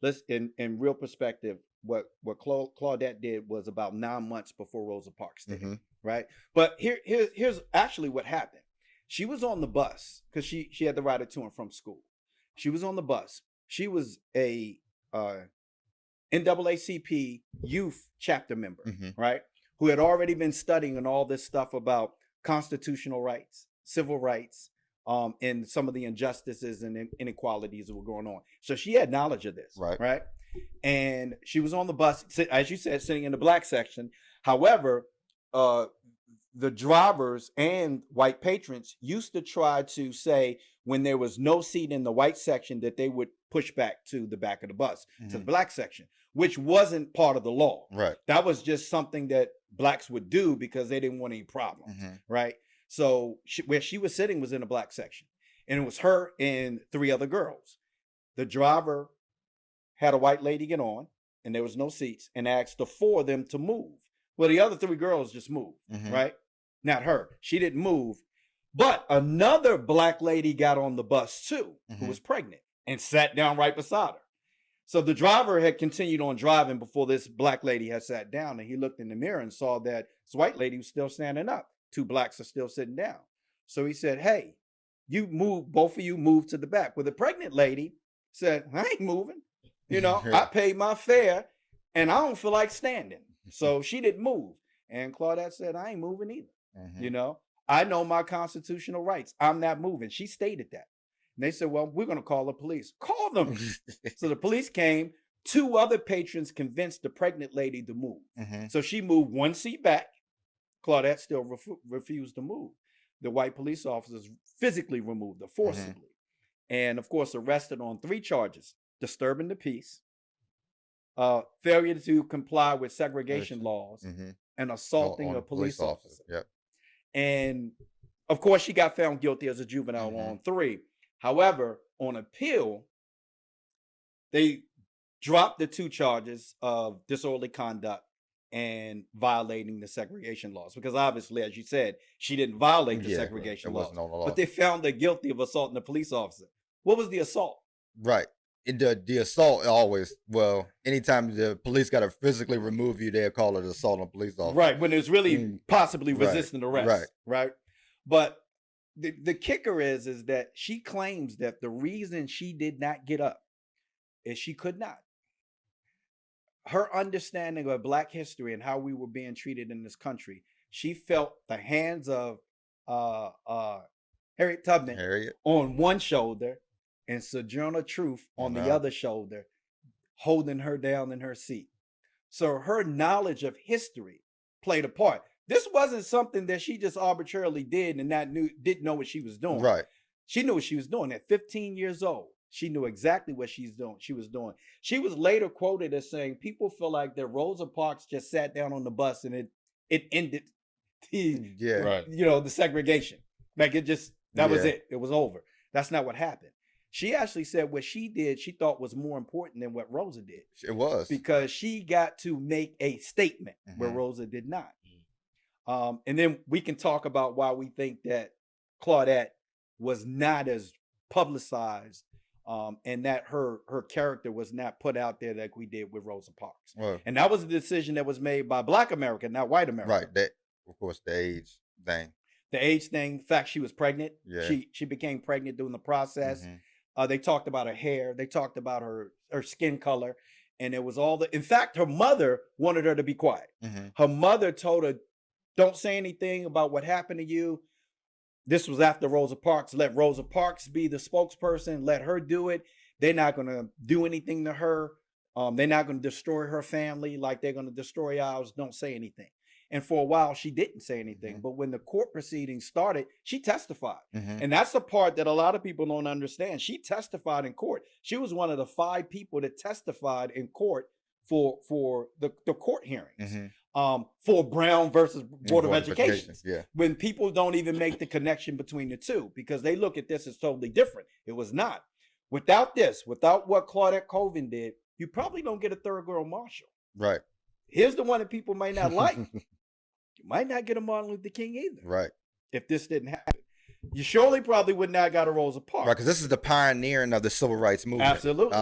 let's in real perspective, what Claudette did was about 9 months before Rosa Parks did, right? But here's actually what happened. She was on the bus because she had to ride it to and from school. She was on the bus. She was a NAACP youth chapter member, right? Who had already been studying all this stuff about constitutional rights, civil rights, and some of the injustices and inequalities that were going on. So she had knowledge of this, right? And she was on the bus, as you said, sitting in the black section. However, the drivers and white patrons used to try to say when there was no seat in the white section that they would push back to the back of the bus, to the black section, which wasn't part of the law. Right. That was just something that blacks would do because they didn't want any problems, right? So where she was sitting was in the black section, and it was her and 3 other girls. The driver had a white lady get on, and there was no seats, and asked the 4 of them to move. Well, the other 3 girls just moved, right? Not her. She didn't move. But another black lady got on the bus too, who was pregnant, and sat down right beside her. So the driver had continued on driving before this black lady had sat down, and he looked in the mirror and saw that this white lady was still standing up. 2 blacks are still sitting down. So he said, hey, you move, both of you move to the back. Well, the pregnant lady said, I ain't moving. You know, I paid my fare and I don't feel like standing. So she didn't move. And Claudette said, I ain't moving either. You know, I know my constitutional rights. I'm not moving. She stated that. And they said, well, we're going to call the police. Call them. So the police came. 2 other patrons convinced the pregnant lady to move. So she moved 1 seat back. Claudette still refused to move. The white police officers physically removed her forcibly. And of course, arrested on 3 charges: disturbing the peace, failure to comply with segregation laws, and assaulting a police officer. Yep. And of course, she got found guilty as a juvenile on 3. However, on appeal, they dropped the 2 charges of disorderly conduct and violating the segregation laws, because obviously, as you said, she didn't violate the segregation laws, but they found her guilty of assaulting a police officer. What was the assault? Right. The assault always, well, anytime the police got to physically remove you, they'll call it assault on a police officer. Right, when there's really possibly resisting arrest. Right. But the kicker is that she claims that the reason she did not get up is she could not. Her understanding of Black history and how we were being treated in this country, she felt the hands of Harriet Tubman on one shoulder and Sojourner Truth on the other shoulder, holding her down in her seat. So her knowledge of history played a part. This wasn't something that she just arbitrarily did and didn't know what she was doing. Right. She knew what she was doing. At 15 years old, she knew exactly what she was doing. She was later quoted as saying, people feel like that Rosa Parks just sat down on the bus and it ended the segregation. Like that was it. It was over. That's not what happened. She actually said what she did, she thought was more important than what Rosa did. It was. Because she got to make a statement where Rosa did not. And then we can talk about why we think that Claudette was not as publicized and that her character was not put out there like we did with Rosa Parks. Well, and that was a decision that was made by Black America, not white America. Right. That, of course, the age thing. The age thing, the fact she was pregnant. Yeah. She became pregnant during the process. They talked about her hair. They talked about her skin color. And it was all in fact, her mother wanted her to be quiet. Her mother told her, don't say anything about what happened to you. This was after Rosa Parks. Let Rosa Parks be the spokesperson. Let her do it. They're not going to do anything to her. They're not going to destroy her family like they're going to destroy ours. Don't say anything. And for a while, she didn't say anything. But when the court proceedings started, she testified. And that's the part that a lot of people don't understand. She testified in court. She was one of the 5 people that testified in court for the court hearings. For Brown versus Board of Education. When people don't even make the connection between the two, because they look at this as totally different. It was not. Without this, without what Claudette Colvin did, you probably don't get a Thurgood Marshall. Right. Here's the one that people might not like. You might not get a Martin Luther King either. Right. If this didn't happen. You surely probably would not got a Rosa Parks. Right, because this is the pioneering of the civil rights movement. Absolutely.